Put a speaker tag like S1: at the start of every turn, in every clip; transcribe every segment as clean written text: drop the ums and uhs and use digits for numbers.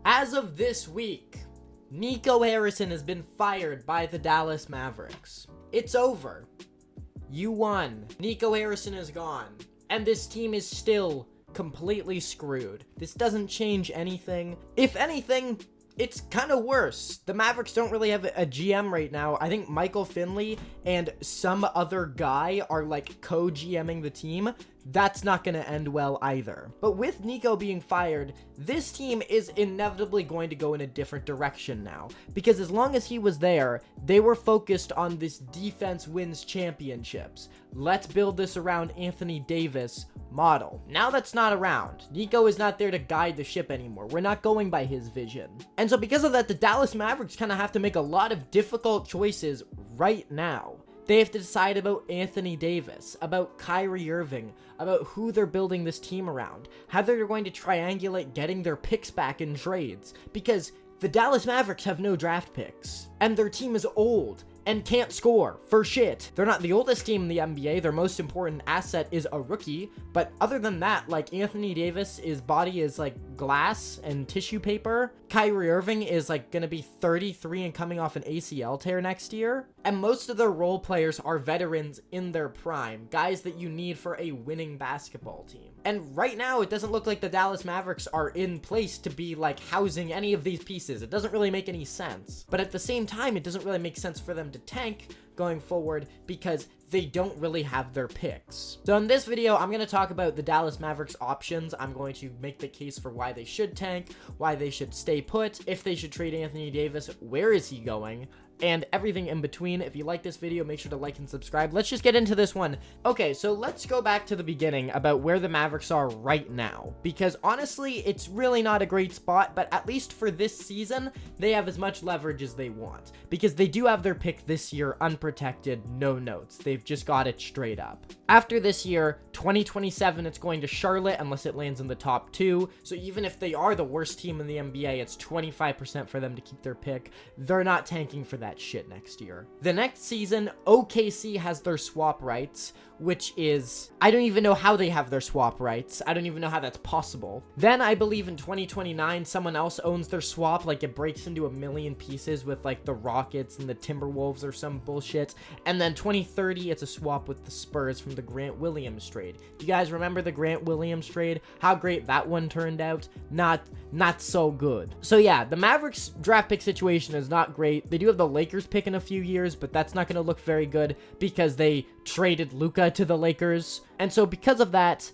S1: As of this week, Nico Harrison has been fired by the Dallas Mavericks. It's over. You won. Nico Harrison is gone. And this team is still completely screwed. This doesn't change anything. If anything, it's kind of worse. The Mavericks don't really have a GM right now. I think Michael Finley and some other guy are like co-GMing the team. That's not going to end well either. But with Nico being fired, this team is inevitably going to go in a different direction now. Because as long as he was there, they were focused on this defense wins championships. Let's build this around Anthony Davis model. Now that's not around. Nico is not there to guide the ship anymore. We're not going by his vision. And so because of that, the Dallas Mavericks kind of have to make a lot of difficult choices right now. They have to decide about Anthony Davis, about Kyrie Irving, about who they're building this team around, how they're going to triangulate getting their picks back in trades, because the Dallas Mavericks have no draft picks, and their team is old and can't score for shit. They're not the oldest team in the NBA. Their most important asset is a rookie, but other than that, like Anthony Davis, his body is like glass and tissue paper. Kyrie Irving is like gonna be 33 and coming off an ACL tear next year. And most of their role players are veterans in their prime, guys that you need for a winning basketball team. And right now, it doesn't look like the Dallas Mavericks are in place to be like housing any of these pieces. It doesn't really make any sense. But at the same time, it doesn't really make sense for them to tank going forward because they don't really have their picks. So in this video, I'm going to talk about the Dallas Mavericks options. I'm going to make the case for why they should tank, why they should stay put, if they should trade Anthony Davis, where is he going, and everything in between. If you like this video, make sure to like and subscribe. Let's just get into this one. Okay, so let's go back to the beginning about where the Mavericks are right now, because honestly, it's really not a great spot, but at least for this season, they have as much leverage as they want, because they do have their pick this year unprotected, no notes. They've just got it straight up. After this year, 2027, it's going to Charlotte unless it lands in the top 2. So even if they are the worst team in the NBA, it's 25% for them to keep their pick. They're not tanking for that shit next year. The next season, OKC has their swap rights, which is, I don't even know how they have their swap rights. I don't even know how that's possible. Then I believe in 2029, someone else owns their swap, like it breaks into a million pieces with like the Rockets and the Timberwolves or some bullshit. And then 2030, it's a swap with the Spurs from the Grant Williams trade. Do you guys remember the Grant Williams trade? How great that one turned out? Not so good. So yeah, the Mavericks draft pick situation is not great. They do have the Lakers pick in a few years, but that's not going to look very good because they traded Luka to the Lakers. And so because of that,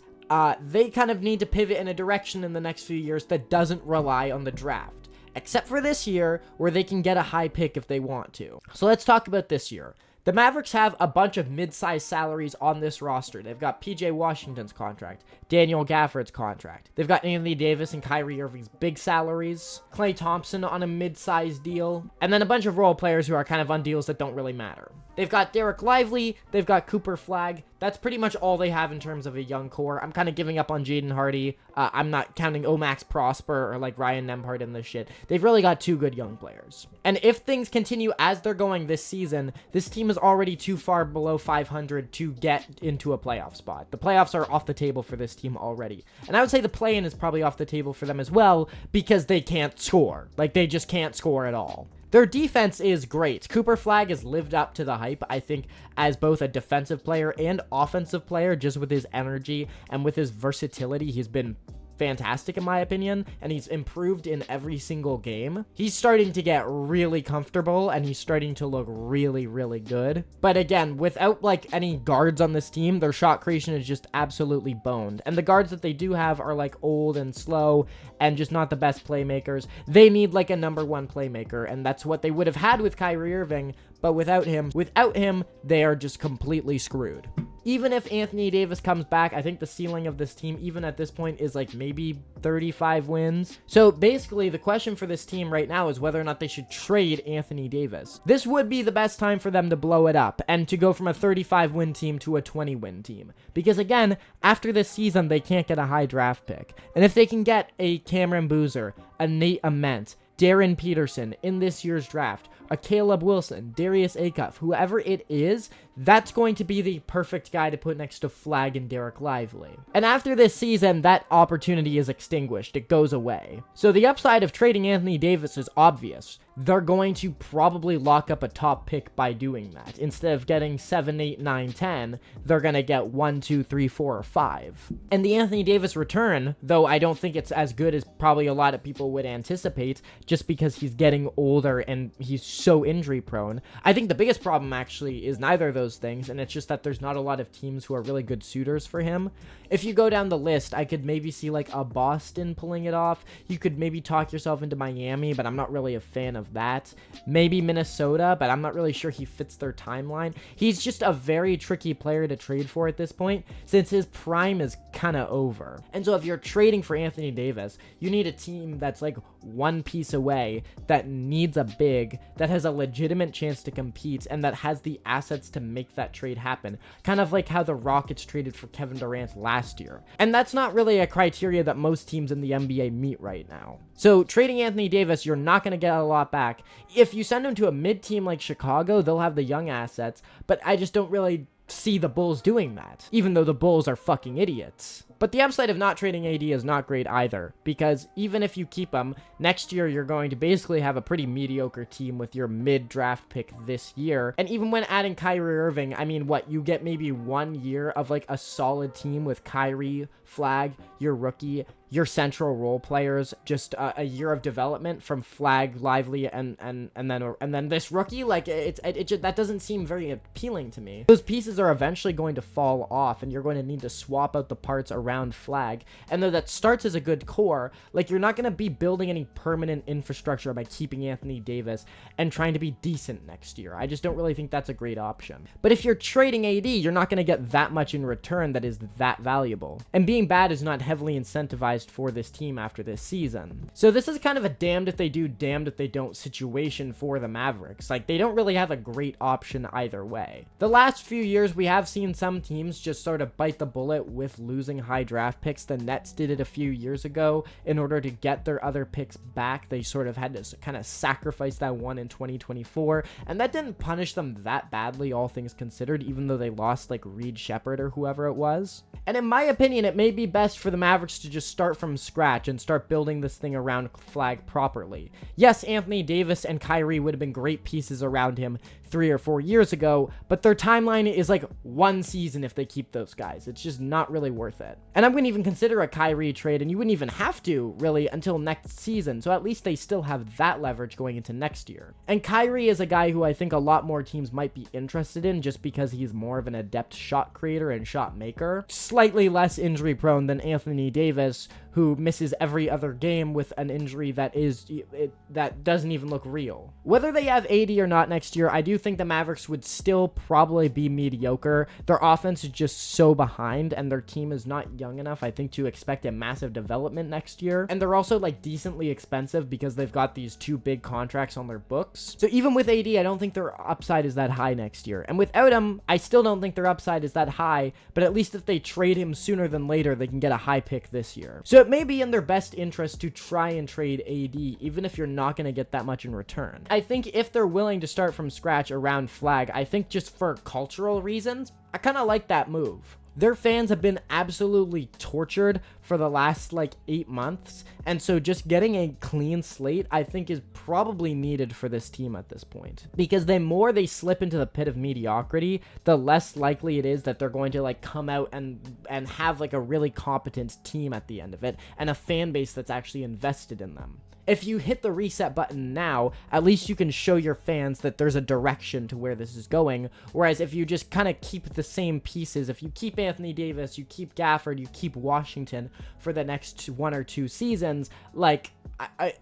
S1: they kind of need to pivot in a direction in the next few years that doesn't rely on the draft. Except for this year, where they can get a high pick if they want to. So let's talk about this year. The Mavericks have a bunch of mid-sized salaries on this roster. They've got PJ Washington's contract, Daniel Gafford's contract. They've got Anthony Davis and Kyrie Irving's big salaries, Klay Thompson on a mid-sized deal, and then a bunch of role players who are kind of on deals that don't really matter. They've got Derek Lively, they've got Cooper Flagg. That's pretty much all they have in terms of a young core. I'm kind of giving up on Jaden Hardy. I'm not counting Omax Prosper or like Ryan Nembhard in this shit. They've really got 2 good young players. And if things continue as they're going this season, this team is already too far below 500 to get into a playoff spot. The playoffs are off the table for this team already. And I would say the play-in is probably off the table for them as well because they can't score. Like, they just can't score at all. Their defense is great. Cooper Flagg has lived up to the hype, I think, as both a defensive player and offensive player, just with his energy and with his versatility. He's been fantastic in my opinion, and he's improved in every single game. He's starting to get really comfortable, and he's starting to look really, really good. But again, without like any guards on this team, their shot creation is just absolutely boned. And the guards that they do have are like old and slow and just not the best playmakers. They need like a number 1 playmaker, and that's what they would have had with Kyrie Irving, but without him, they are just completely screwed. Even if Anthony Davis comes back, I think the ceiling of this team, even at this point, is like maybe 35 wins. So basically, the question for this team right now is whether or not they should trade Anthony Davis. This would be the best time for them to blow it up and to go from a 35-win team to a 20-win team. Because again, after this season, they can't get a high draft pick. And if they can get a Cameron Boozer, a Nate Ament, Darren Peterson in this year's draft, a Caleb Wilson, Darius Acuff, whoever it is, that's going to be the perfect guy to put next to Flagg and Derek Lively. And after this season, that opportunity is extinguished. It goes away. So the upside of trading Anthony Davis is obvious. They're going to probably lock up a top pick by doing that. Instead of getting 7, 8, 9, 10, they're going to get 1, 2, 3, 4, or 5. And the Anthony Davis return, though I don't think it's as good as probably a lot of people would anticipate, just because he's getting older and he's so injury prone. I think the biggest problem actually is neither of those things, and it's just that there's not a lot of teams who are really good suitors for him. If you go down the list, I could maybe see like a Boston pulling it off. You could maybe talk yourself into Miami, but I'm not really a fan of that. Maybe Minnesota, but I'm not really sure he fits their timeline. He's just a very tricky player to trade for at this point, since his prime is kind of over. And so if you're trading for Anthony Davis, you need a team that's like one piece away, that needs a big, that has a legitimate chance to compete, and that has the assets to make that trade happen. Kind of like how the Rockets traded for Kevin Durant last year. And that's not really a criteria that most teams in the NBA meet right now. So trading Anthony Davis, you're not going to get a lot back. If you send him to a mid-team like Chicago, they'll have the young assets, but I just don't really see the Bulls doing that, even though the Bulls are fucking idiots. But the upside of not trading AD is not great either, because even if you keep him, next year you're going to basically have a pretty mediocre team with your mid-draft pick this year. And even when adding Kyrie Irving, I mean, what, you get maybe 1 year of like a solid team with Kyrie, Flagg, your rookie, your central role players, just a year of development from Flagg, Lively, and then this rookie. Like it just, that doesn't seem very appealing to me. Those pieces are eventually going to fall off, and you're going to need to swap out the parts around Flagg. And though that starts as a good core, like you're not going to be building any permanent infrastructure by keeping Anthony Davis and trying to be decent next year. I just don't really think that's a great option. But if you're trading AD, you're not going to get that much in return that is that valuable. And being bad is not heavily incentivized for this team after this season. So this is kind of a damned if they do, damned if they don't situation for the Mavericks. Like, they don't really have a great option either way. The last few years, we have seen some teams just sort of bite the bullet with losing high draft picks. The Nets did it a few years ago. In order to get their other picks back, they sort of had to kind of sacrifice that one in 2024, and that didn't punish them that badly, all things considered, even though they lost like Reed Shepherd or whoever it was. And in my opinion, it may be best for the Mavericks to just start from scratch and start building this thing around Flagg properly. Yes, Anthony Davis and Kyrie would have been great pieces around him 3 or 4 years ago, but their timeline is like 1 season if they keep those guys. It's just not really worth it. And I wouldn't even consider a Kyrie trade, and you wouldn't even have to, really, until next season, so at least they still have that leverage going into next year. And Kyrie is a guy who I think a lot more teams might be interested in, just because he's more of an adept shot creator and shot maker. Slightly less injury prone than Anthony Davis, who misses every other game with an injury that doesn't even look real. Whether they have AD or not next year, I do think the Mavericks would still probably be mediocre. Their offense is just so behind, and their team is not young enough, I think, to expect a massive development next year. And they're also like decently expensive because they've got these 2 big contracts on their books. So even with AD, I don't think their upside is that high next year. And without him, I still don't think their upside is that high, but at least if they trade him sooner than later, they can get a high pick this year. So it may be in their best interest to try and trade AD, even if you're not going to get that much in return. I think if they're willing to start from scratch around Flagg, I think just for cultural reasons, I kind of like that move. Their fans have been absolutely tortured for the last like 8 months, and so just getting a clean slate I think is probably needed for this team at this point, because the more they slip into the pit of mediocrity, the less likely it is that they're going to like come out and have like a really competent team at the end of it, and a fan base that's actually invested in them. If you hit the reset button now, at least you can show your fans that there's a direction to where this is going. Whereas if you just kind of keep the same pieces, if you keep Anthony Davis, you keep Gafford, you keep Washington for the next 1 or 2 seasons, like,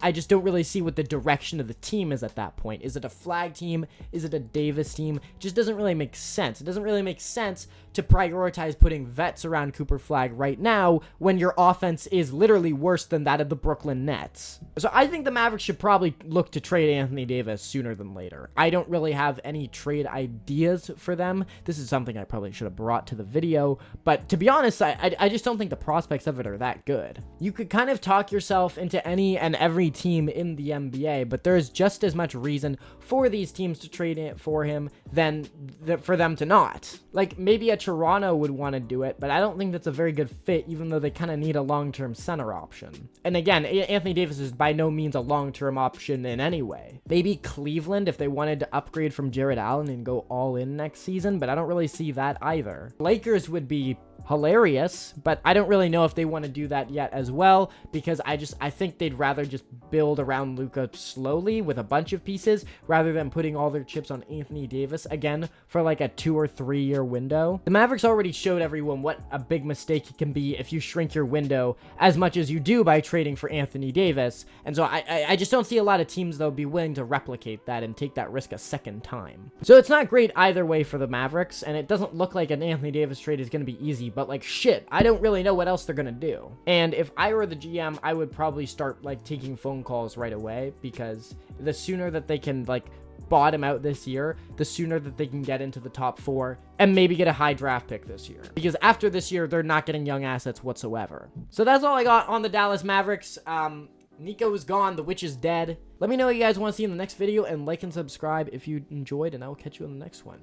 S1: I just don't really see what the direction of the team is at that point. Is it a Flagg team? Is it a Davis team? It just doesn't really make sense. It doesn't really make sense to prioritize putting vets around Cooper Flagg right now when your offense is literally worse than that of the Brooklyn Nets. So I think the Mavericks should probably look to trade Anthony Davis sooner than later. I don't really have any trade ideas for them. This is something I probably should have brought to the video, but to be honest, I just don't think the prospects of it are that good. You could kind of talk yourself into any and every team in the NBA, but there's just as much reason for these teams to trade it for him than for them to not. Like, maybe a Toronto would want to do it, but I don't think that's a very good fit, even though they kind of need a long-term center option. And again, Anthony Davis is by no means a long-term option in any way. Maybe Cleveland if they wanted to upgrade from Jared Allen and go all in next season, but I don't really see that either. Lakers would be hilarious, but I don't really know if they want to do that yet as well, because I think they'd rather just build around Luka slowly with a bunch of pieces rather than putting all their chips on Anthony Davis again for like a 2 or 3 year window. The Mavericks already showed everyone what a big mistake it can be if you shrink your window as much as you do by trading for Anthony Davis, and so I just don't see a lot of teams though be willing to replicate that and take that risk a second time. So it's not great either way for the Mavericks, and it doesn't look like an Anthony Davis trade is going to be easy, but like shit, I don't really know what else they're gonna do. And if I were the GM, I would probably start like taking phone calls right away, because the sooner that they can like bottom out this year, the sooner that they can get into the top 4 and maybe get a high draft pick this year. Because after this year, they're not getting young assets whatsoever. So that's all I got on the Dallas Mavericks. Nico is gone, the witch is dead. Let me know what you guys want to see in the next video, and like and subscribe if you enjoyed, and I will catch you in the next one.